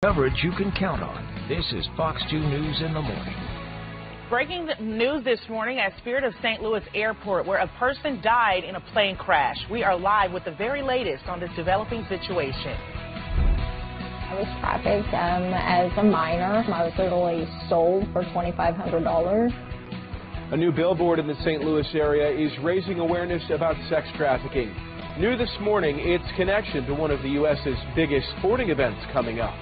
Coverage you can count on. This is Fox 2 News in the morning. Breaking news this morning at Spirit of St. Louis Airport, where a person died in a plane crash. We are live with the very latest on this developing situation. I was trafficked as a minor. I was literally sold for $2,500. A new billboard in the St. Louis area is raising awareness about sex trafficking. New this morning, its connection to one of the U.S.'s biggest sporting events coming up.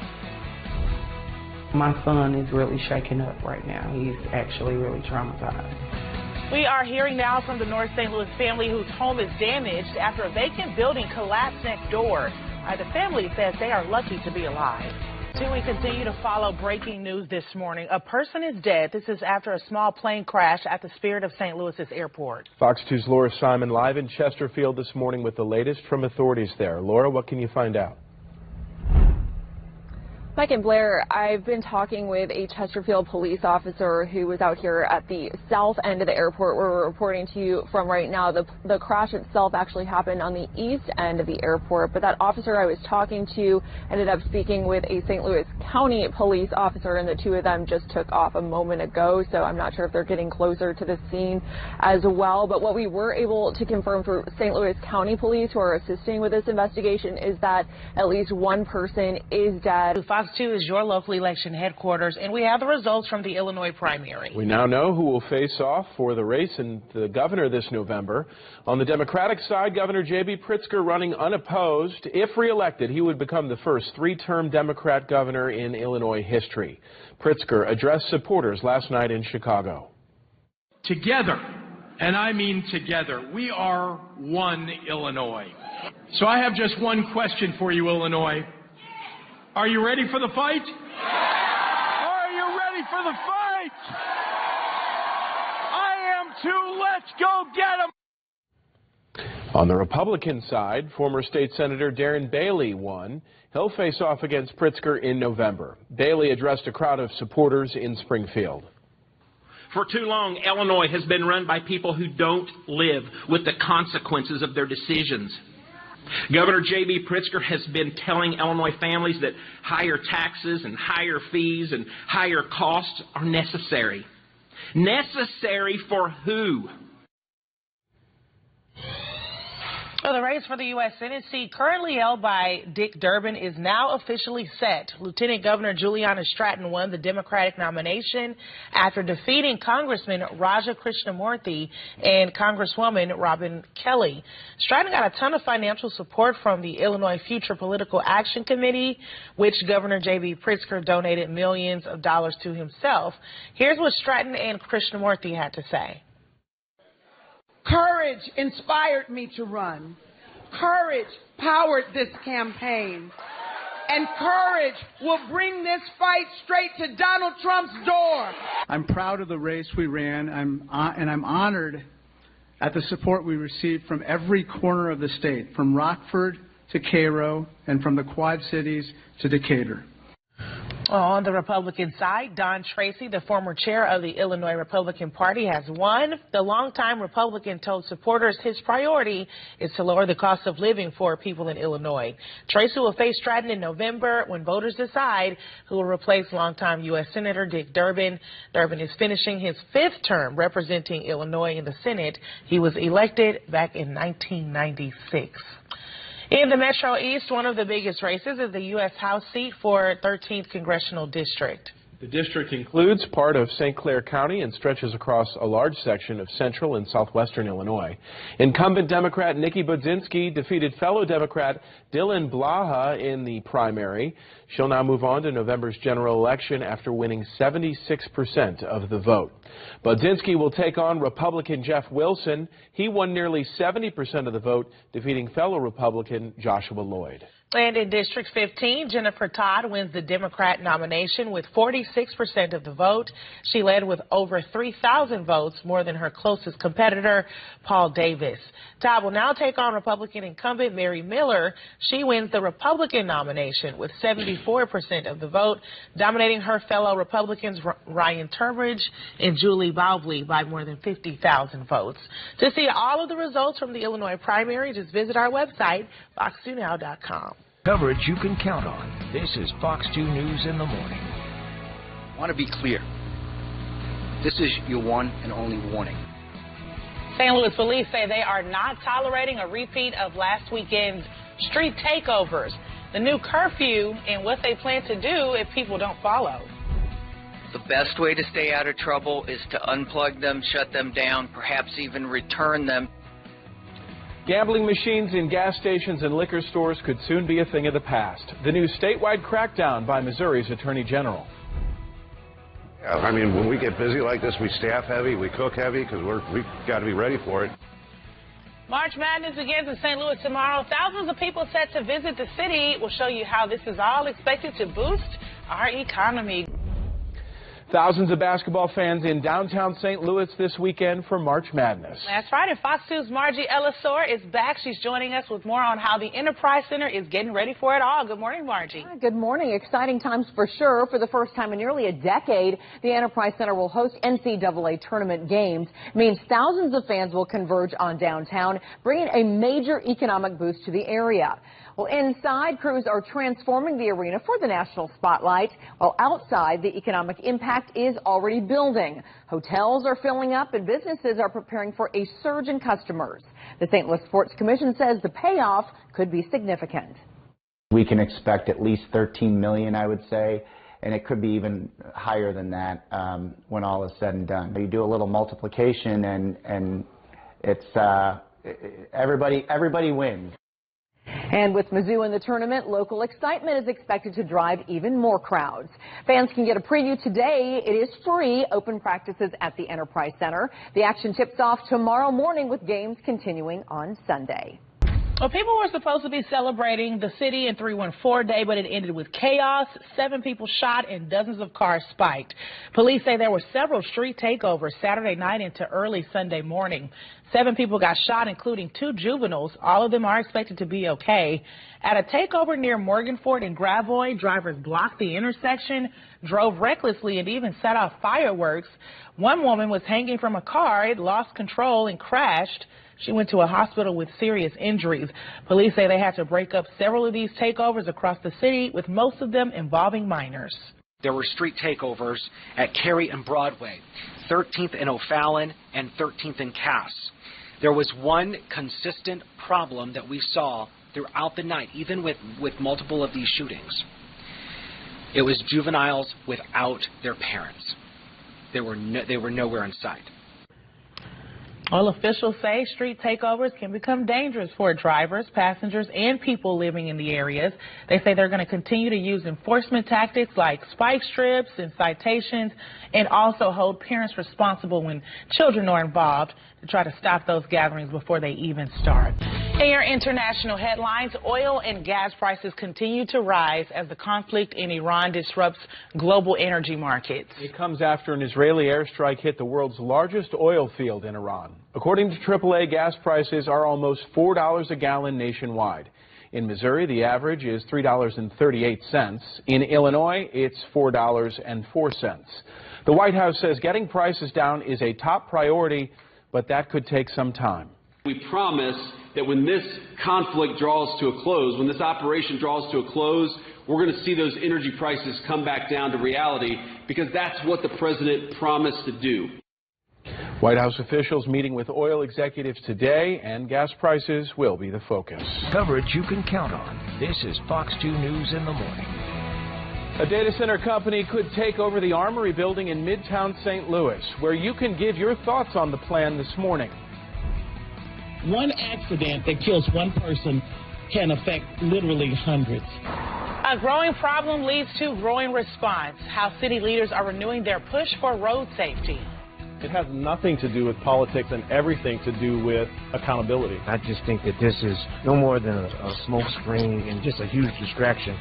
My son is really shaken up right now. He's actually really traumatized. We are hearing now from the North St. Louis family whose home is damaged after a vacant building collapsed next door. The family says they are lucky to be alive. We continue to follow breaking news this morning. A person is dead. This is after a small plane crash at the Spirit of St. Louis's airport. Fox 2's Laura Simon live in Chesterfield this morning with the latest from authorities there. Laura, what can you find out? Mike and Blair, I've been talking with a Chesterfield police officer who was out here at the south end of the airport where we're reporting to you from right now. The crash itself actually happened on the east end of the airport, but that officer I was talking to ended up speaking with a St. Louis County police officer, and the two of them just took off a moment ago, so I'm not sure if they're getting closer to the scene as well. But what we were able to confirm for St. Louis County police who are assisting with this investigation is that at least one person is dead. Fox 2 is your local election headquarters, and we have the results from the Illinois primary. We now know who will face off for the race in the governor this November. On the Democratic side, Governor J.B. Pritzker running unopposed. If reelected, he would become the first three-term Democrat governor in Illinois history. Pritzker addressed supporters last night in Chicago. Together, and I mean together, we are one Illinois. So I have just one question for you, Illinois. Are you ready for the fight? Are you ready for the fight? I am too. Let's go get 'em. On the Republican side, former state senator Darren Bailey won. He'll face off against Pritzker in November. Bailey addressed a crowd of supporters in Springfield. For too long, Illinois has been run by people who don't live with the consequences of their decisions. Governor J.B. Pritzker has been telling Illinois families that higher taxes and higher fees and higher costs are necessary. Necessary for who? Well, the race for the U.S. Senate seat currently held by Dick Durbin is now officially set. Lieutenant Governor Juliana Stratton won the Democratic nomination after defeating Congressman Raja Krishnamurthy and Congresswoman Robin Kelly. Stratton got a ton of financial support from the Illinois Future Political Action Committee, which Governor J.B. Pritzker donated millions of dollars to himself. Here's what Stratton and Krishnamurthy had to say. Courage inspired me to run. Courage powered this campaign. And courage will bring this fight straight to Donald Trump's door. I'm proud of the race we ran, and I'm honored at the support we received from every corner of the state, from Rockford to Cairo and from the Quad Cities to Decatur. On the Republican side, Don Tracy, the former chair of the Illinois Republican Party, has won. The longtime Republican told supporters his priority is to lower the cost of living for people in Illinois. Tracy will face Stratton in November when voters decide who will replace longtime U.S. Senator Dick Durbin. Durbin is finishing his fifth term representing Illinois in the Senate. He was elected back in 1996. In the Metro East, one of the biggest races is the U.S. House seat for 13th Congressional District. The district includes part of St. Clair County and stretches across a large section of central and southwestern Illinois. Incumbent Democrat Nikki Budzinski defeated fellow Democrat Dylan Blaha in the primary. She'll now move on to November's general election after winning 76% of the vote. Budzinski will take on Republican Jeff Wilson. He won nearly 70% of the vote, defeating fellow Republican Joshua Lloyd. And in District 15, Jennifer Todd wins the Democrat nomination with 46% of the vote. She led with over 3,000 votes, more than her closest competitor, Paul Davis. Todd will now take on Republican incumbent Mary Miller. She wins the Republican nomination with 74% of the vote, dominating her fellow Republicans Ryan Turbridge and Julie Bowlby by more than 50,000 votes. To see all of the results from the Illinois primary, just visit our website, fox2now.com. Coverage you can count on. This is Fox 2 News in the morning. I want to be clear. This is your one and only warning. St. Louis police say they are not tolerating a repeat of last weekend's street takeovers, the new curfew, and what they plan to do if people don't follow. The best way to stay out of trouble is to unplug them, shut them down, perhaps even return them. Gambling machines in gas stations and liquor stores could soon be a thing of the past. The new statewide crackdown by Missouri's Attorney General. Yeah, I mean, when we get busy like this, we staff heavy, we cook heavy, because we've got to be ready for it. March Madness begins in St. Louis tomorrow. Thousands of people set to visit the city. We'll show you how this is all expected to boost our economy. Thousands of basketball fans in downtown St. Louis this weekend for March Madness. That's right, and Fox 2's Margie Ellisor is back. She's joining us with more on how the Enterprise Center is getting ready for it all. Good morning, Margie. Good morning. Exciting times for sure. For the first time in nearly a decade, the Enterprise Center will host NCAA tournament games. It means thousands of fans will converge on downtown, bringing a major economic boost to the area. Well, inside, crews are transforming the arena for the national spotlight, while outside, the economic impact is already building. Hotels are filling up and businesses are preparing for a surge in customers. The St. Louis Sports Commission says the payoff could be significant. We can expect at least $13 million, I would say, and it could be even higher than that when all is said and done. You do a little multiplication and it's everybody wins. And with Mizzou in the tournament, local excitement is expected to drive even more crowds. Fans can get a preview today. It is free. Open practices at the Enterprise Center. The action tips off tomorrow morning with games continuing on Sunday. Well, people were supposed to be celebrating the city in 314 Day, but it ended with chaos. 7 people shot and dozens of cars spiked. Police say there were several street takeovers Saturday night into early Sunday morning. 7 people got shot, including 2 juveniles. All of them are expected to be okay. At a takeover near Morganford and Gravois, drivers blocked the intersection, drove recklessly, and even set off fireworks. One woman was hanging from a car. It lost control and crashed. She went to a hospital with serious injuries. Police say they had to break up several of these takeovers across the city, with most of them involving minors. There were street takeovers at Cary and Broadway, 13th and O'Fallon, and 13th and Cass. There was one consistent problem that we saw throughout the night, even with multiple of these shootings. It was juveniles without their parents. They were nowhere in sight. Well, officials say street takeovers can become dangerous for drivers, passengers, and people living in the areas. They say they're going to continue to use enforcement tactics like spike strips and citations, and also hold parents responsible when children are involved to try to stop those gatherings before they even start. In your international headlines, oil and gas prices continue to rise as the conflict in Iran disrupts global energy markets. It comes after an Israeli airstrike hit the world's largest oil field in Iran. According to AAA, gas prices are almost $4 a gallon nationwide. In Missouri, the average is $3.38. In Illinois, it's $4.04. The White House says getting prices down is a top priority, but that could take some time. We promise that when this conflict draws to a close, when this operation draws to a close, we're going to see those energy prices come back down to reality, because that's what the president promised to do. White House officials meeting with oil executives today, and gas prices will be the focus. Coverage you can count on. This is Fox 2 News in the morning. A data center company could take over the Armory building in Midtown St. Louis, where you can give your thoughts on the plan this morning. One accident that kills one person can affect literally hundreds. A growing problem leads to growing response. How city leaders are renewing their push for road safety. It has nothing to do with politics and everything to do with accountability. I just think that this is no more than a smoke screen and just a huge distraction.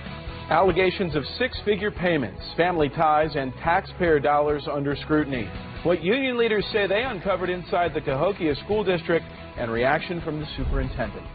Allegations of 6-figure payments, family ties, and taxpayer dollars under scrutiny. What union leaders say they uncovered inside the Cahokia School District, and reaction from the superintendent.